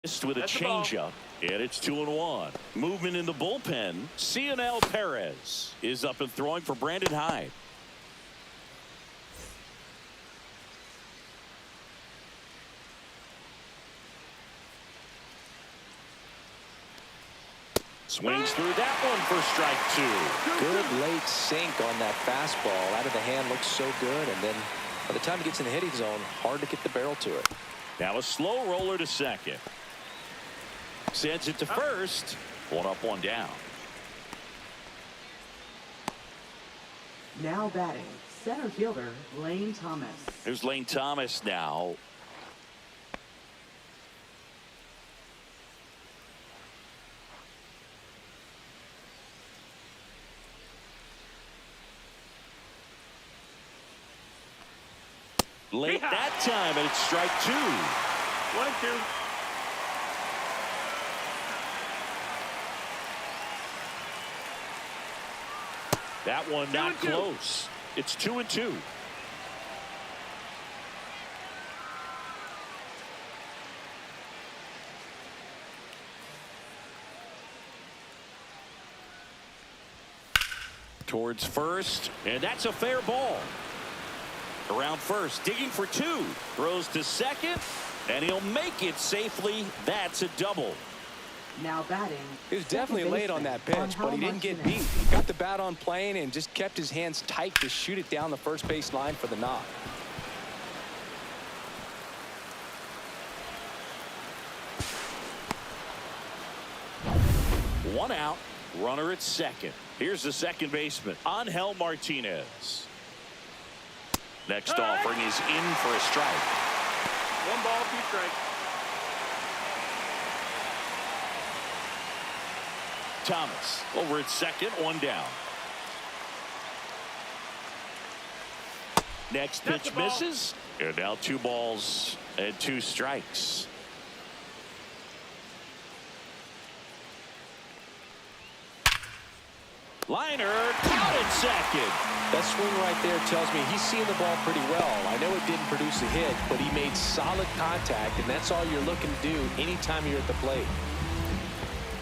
With a changeup, and it's 2-1. Movement in the bullpen. Cionel Perez is up and throwing for Brandon Hyde. Swings through that one for strike two. Good late sink on that fastball. Out of the hand, looks so good, and then by the time it gets in the hitting zone, hard to get the barrel to it. Now a slow roller to second. Sends it to first. One up, one down. Now batting, center fielder Lane Thomas. There's Lane Thomas now. Late that time, and it's strike two. 1-2. That one not close. It's 2-2. Towards first, and that's a fair ball. Around first, digging for two. Throws to second, and he'll make it safely. That's a double. Now batting. He was definitely late on that pitch, but he didn't get beat. He got the bat on plane and just kept his hands tight to shoot it down the first base line for the knock. One out, runner at second. Here's the second baseman, Angel Martinez. Next offering is in for a strike. 1 ball, 2 strikes. Thomas over at second, 1 down. Next pitch misses, and now 2 balls and 2 strikes. Liner out at second. That swing right there tells me he's seeing the ball pretty well. I know it didn't produce a hit, but he made solid contact, and that's all you're looking to do anytime you're at the plate.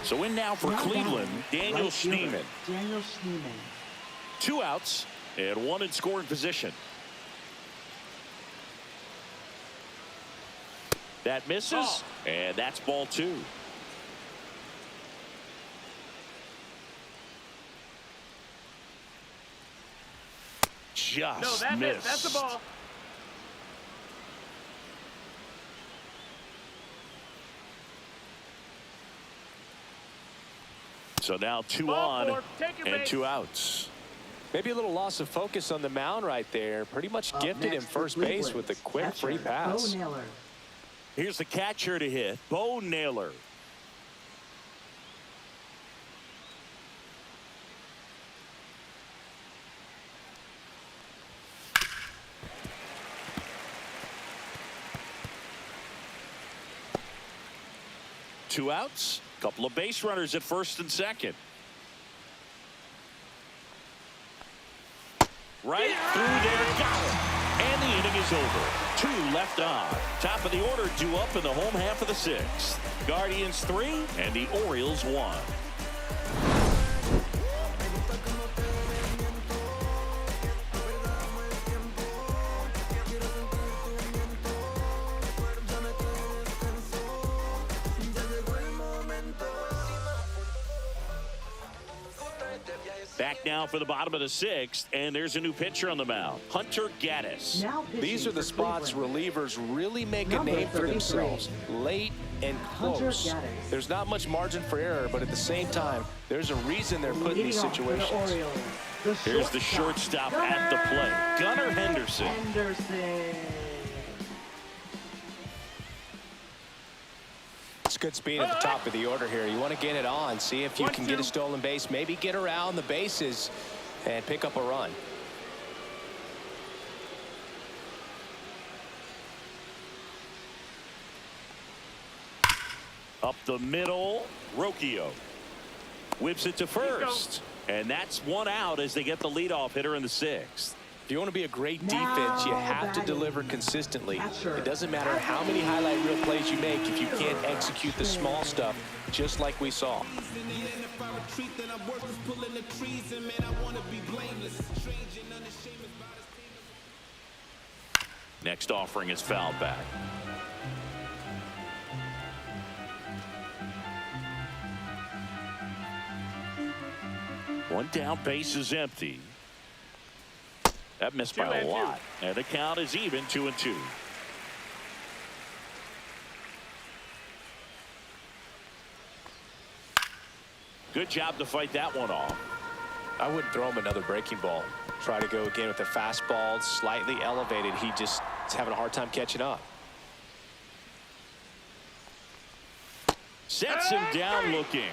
So in now for Cleveland, Daniel Schneemann. Daniel Schneemann. 2 outs and 1 in scoring position. That misses, and that's ball 2. Just that's missed. it. That's the ball. So now 2 Ball on 4. Take your and base. 2 outs. Maybe a little loss of focus on the mound right there. Pretty much gifted him first base with a quick free pass. Bo Naylor. Here's the catcher to hit, Bo Naylor. Two outs, couple of base runners at first and second. Right through there, got it. And the inning is over. 2 left on. Top of the order due up in the home half of the 6th. Guardians 3 and the Orioles 1. Back now for the bottom of the 6th, and there's a new pitcher on the mound, Hunter Gaddis. These are the spots relievers really make a name for themselves. Late and close. There's not much margin for error, but at the same time, there's a reason they're put in these situations. Here's the shortstop at the plate, Gunnar Henderson. It's good speed at the top of the order here. You want to get it on, see if you can get a stolen base, maybe get around the bases and pick up a run. Up the middle, Rocchio whips it to first, and that's 1 out as they get the leadoff hitter in the 6th. If you want to be a great defense, you have to deliver consistently. It doesn't matter how many highlight reel plays you make if you can't execute the small stuff, just like we saw. Next offering is fouled back. One down, base is empty. That missed by a lot. And the count is even, 2-2. Good job to fight that one off. I wouldn't throw him another breaking ball. Try to go again with the fastball, slightly elevated. He just is having a hard time catching up. Sets him down looking.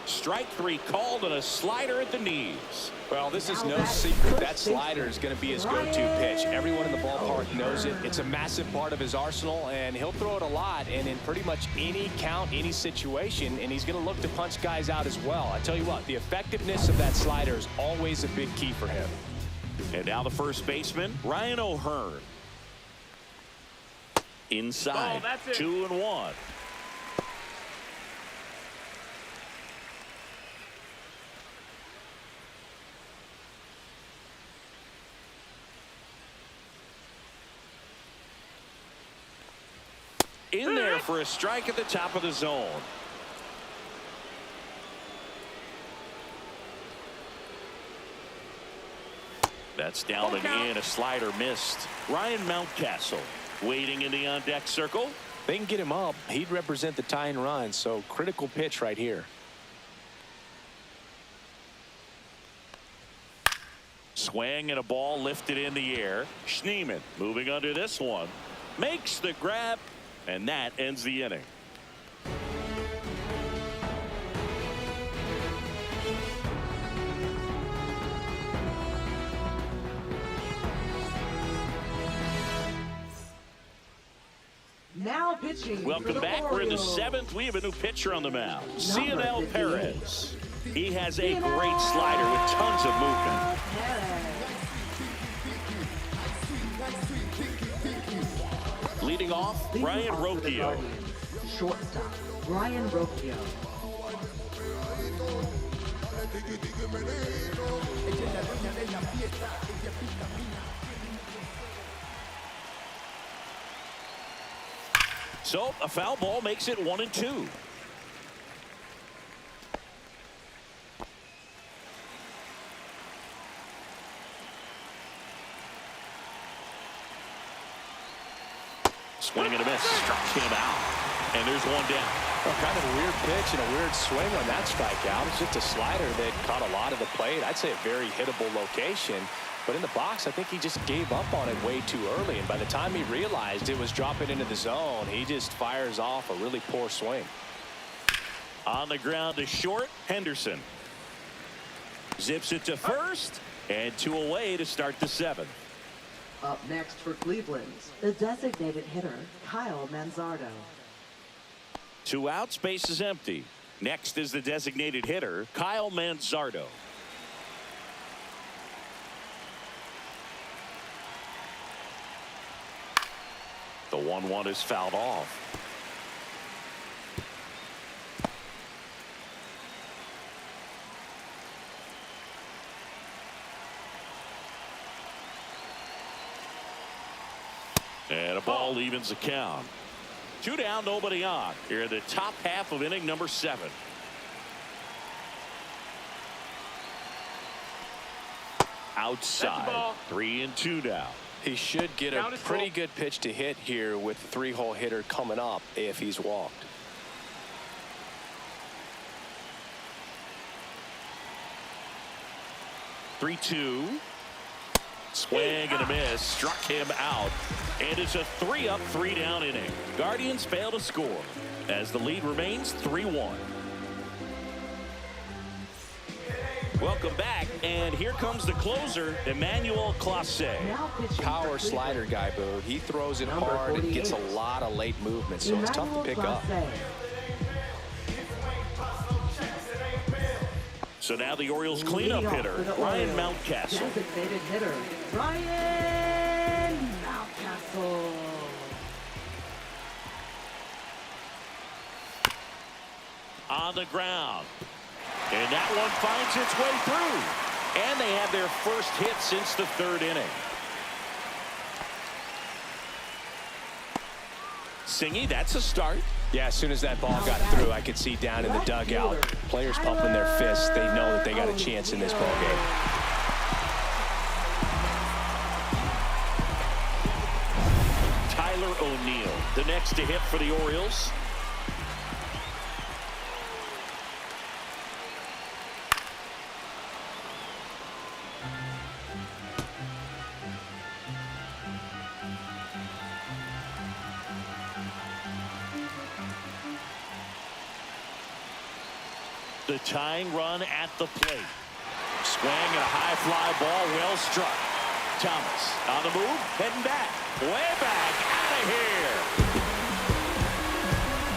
Strike 3 called on a slider at the knees. Well, this is no secret. That slider is going to be his go-to pitch. Everyone in the ballpark knows it. It's a massive part of his arsenal, and he'll throw it a lot and in pretty much any count, any situation, and he's going to look to punch guys out as well. I tell you what, the effectiveness of that slider is always a big key for him. And now the first baseman, Ryan O'Hearn. Inside, 2-1. In there for a strike at the top of the zone. That's down and in. A slider missed. Ryan Mountcastle waiting in the on-deck circle. They can get him up. He'd represent the tying run, so critical pitch right here. Swing and a ball lifted in the air. Schneemann moving under this one. Makes the grab. And that ends the inning. Now pitching. Welcome back. We're in the 7th. We have a new pitcher on the mound. Cionel Perez. He has a great slider with tons of movement. Leading off, Brian Rocchio. Shortstop, Brian Rocchio. So a foul ball makes it 1-2. Swing and a miss. Struck him out. And there's one down. Well, kind of a weird pitch and a weird swing on that strikeout. It's just a slider that caught a lot of the plate. I'd say a very hittable location. But in the box, I think he just gave up on it way too early. And by the time he realized it was dropping into the zone, he just fires off a really poor swing. On the ground to short, Henderson. Zips it to first. And 2 away to start the 7th. Up next for Cleveland, the designated hitter, Kyle Manzardo. 2 outs, base is empty. Next is the designated hitter, Kyle Manzardo. The 1-1 is fouled off. And a ball evens the count. 2 down, nobody on. Here in the top half of inning number 7. Outside. 3-2 now. He should get a pretty good pitch to hit here with the 3-hole hitter coming up if he's walked. Three, 2. Swing and a miss. Struck him out. And it's a 3-up, 3-down inning. Guardians fail to score as the lead remains 3-1. Welcome back, and here comes the closer, Emmanuel Clase. Power slider guy, Boo. He throws it hard and gets a lot of late movement, so it's tough to pick up. So now the Orioles cleanup hitter, Ryan Mountcastle. Designated hitter, Ryan Mountcastle. On the ground. And that one finds its way through. And they have their first hit since the third inning. Singy, that's a start. Yeah, as soon as that ball got through, I could see down in the dugout, players pumping their fists. They know that they got a chance in this ball game. Tyler O'Neill, the next to hit for the Orioles. The tying run at the plate. Swing and a high fly ball, well struck. Thomas on the move, heading back. Way back, out of here.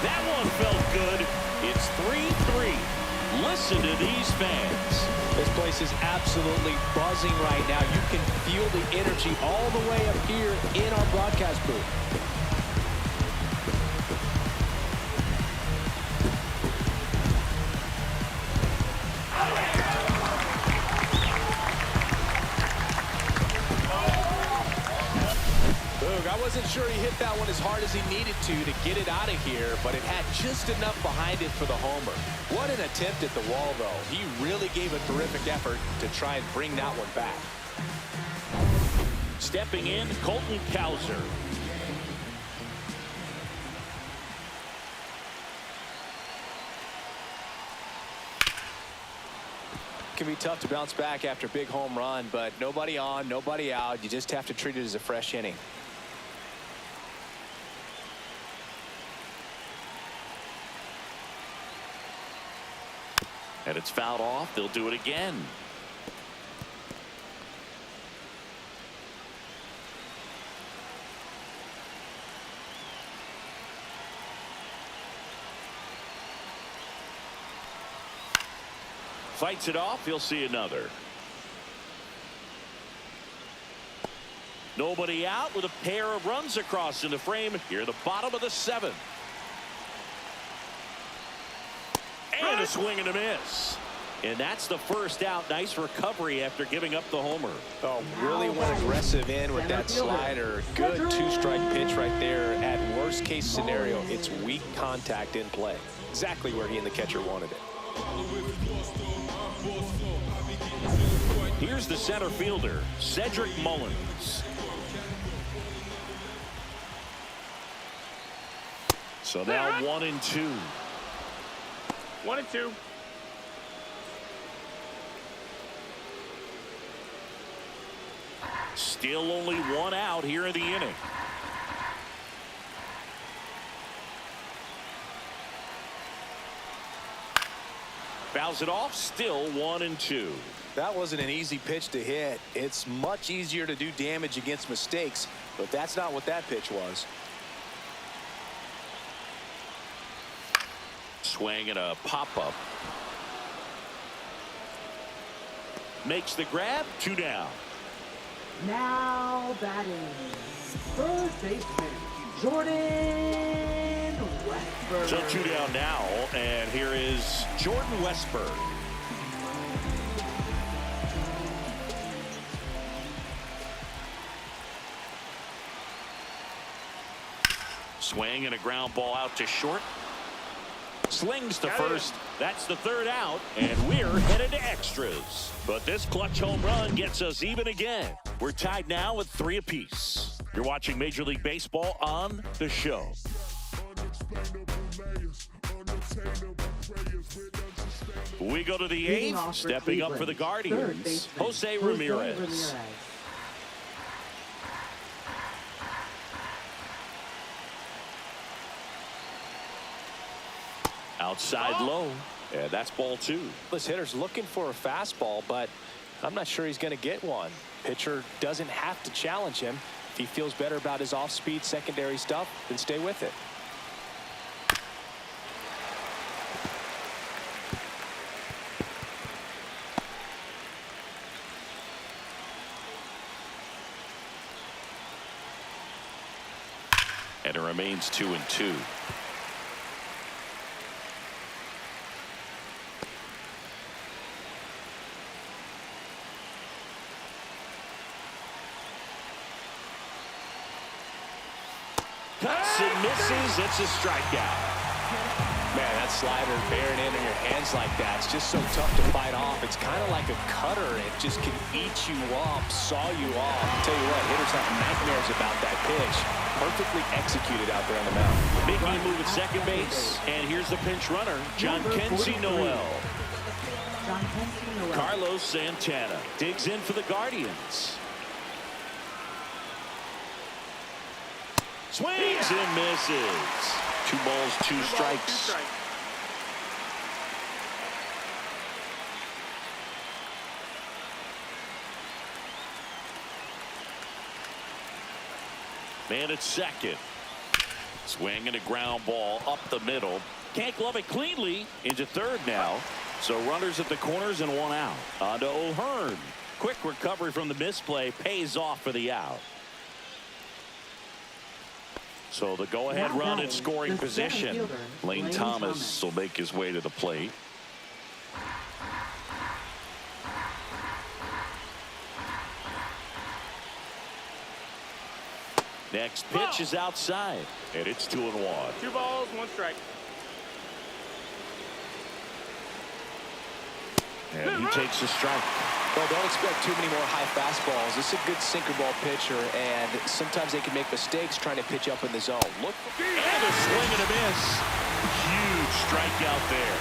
That one felt good. It's 3-3. Listen to these fans. This place is absolutely buzzing right now. You can feel the energy all the way up here in our broadcast booth. I wasn't sure he hit that one as hard as he needed to get it out of here, but it had just enough behind it for the homer. What an attempt at the wall, though. He really gave a terrific effort to try and bring that one back. Stepping in, Colton Cowser. It can be tough to bounce back after a big home run, but nobody on, nobody out. You just have to treat it as a fresh inning. And it's fouled off. They'll do it again. Fights it off. He'll see another. Nobody out with a pair of runs across in the frame here at the bottom of the seventh. And a swing and a miss. And that's the first out. Nice recovery after giving up the homer. Oh, really went aggressive in with that slider. Good two-strike pitch right there. At worst case scenario, it's weak contact in play. Exactly where he and the catcher wanted it. Here's the center fielder, Cedric Mullins. So now 1-2. 1-2. Still only one out here in the inning. Fouls it off, still 1-2. That wasn't an easy pitch to hit. It's much easier to do damage against mistakes, but that's not what that pitch was. Swing and a pop-up. Makes the grab, 2 down. Now batting, third baseman, Jordan Westburg. So 2 down now, and here is Jordan Westburg. Swing and a ground ball out to short. Slings to first. That's the third out, and we're headed to extras. But this clutch home run gets us even again. We're tied now with 3 apiece. You're watching Major League Baseball on The Show. We go to the 8th. Stepping up for the Guardians, Jose Ramirez. Outside low, and that's ball 2. This hitter's looking for a fastball, but I'm not sure he's going to get one. Pitcher doesn't have to challenge him. If he feels better about his off-speed secondary stuff, then stay with it. And it remains 2-2. Cuts and misses. It's a strikeout. Man, that slider bearing in your hands like that, it's just so tough to fight off. It's kind of like a cutter. It just can eat you up, saw you off. I'll tell you what, hitters have nightmares about that pitch. Perfectly executed out there on the mound. Making a move at second base. And here's the pinch runner, John Kenzie Noel. John Kenzie Noel. Carlos Santana digs in for the Guardians. Swings and misses. 2 balls, 2 strikes. Man at second. Swing and a ground ball up the middle. Can't glove it cleanly. Into third now. So runners at the corners and 1 out. On to O'Hearn. Quick recovery from the misplay. Pays off for the out. So the go-ahead run in scoring position. Lane Thomas will make his way to the plate. Next pitch is outside, and it's 2-1. 2 balls, 1 strike. And he takes a strike. Well, don't expect too many more high fastballs. This is a good sinker ball pitcher, and sometimes they can make mistakes trying to pitch up in the zone. Look. And a swing and a miss. Huge strikeout there.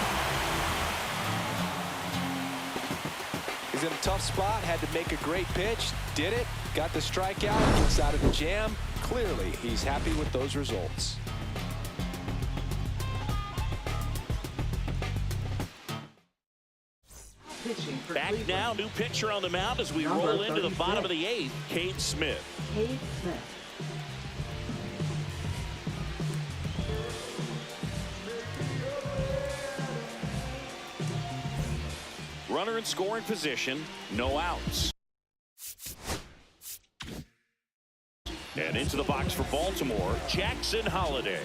He's in a tough spot, had to make a great pitch, did it, got the strikeout, gets out of the jam. Clearly, he's happy with those results. Back now, new pitcher on the mound as we roll into the bottom of the 8th, Cade Smith. Cade Smith. Runner in scoring position, no outs. And into the box for Baltimore, Jackson Holliday.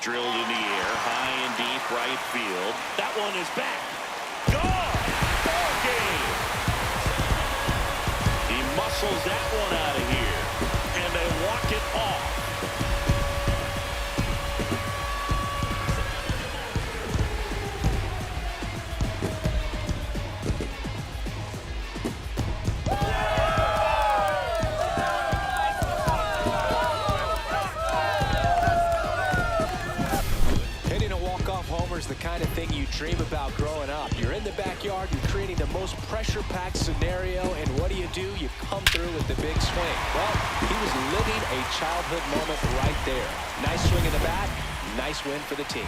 Drilled in the air, high and deep right field. That one is back. Gone! Ball game! He muscles that one out of here. And they walk it off. The kind of thing you dream about growing up. You're in the backyard, you're creating the most pressure-packed scenario, and what do? You come through with the big swing. Well, he was living a childhood moment right there. Nice swing in the bat, nice win for the team.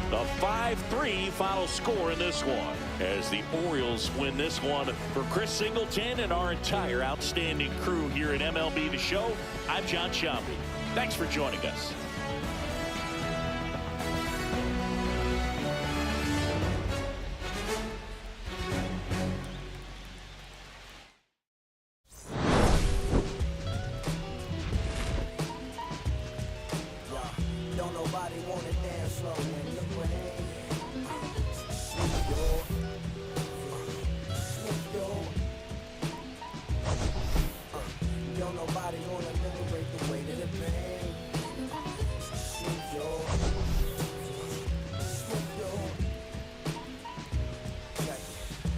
The 5-3 final score in this one as the Orioles win this one. For Chris Singleton and our entire outstanding crew here at MLB The Show, I'm John Sciambi. Thanks for joining us. Don't nobody want to dance slow when you don't nobody want to liberate the weight of the pain.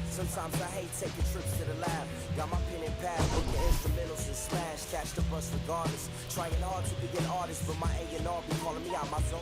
Sometimes I hate taking trips to the lab. Got my pen and pad, booking instrumentals and smash. Catch the bus regardless. Trying hard to be an artist, but my A&R be calling me out my zone.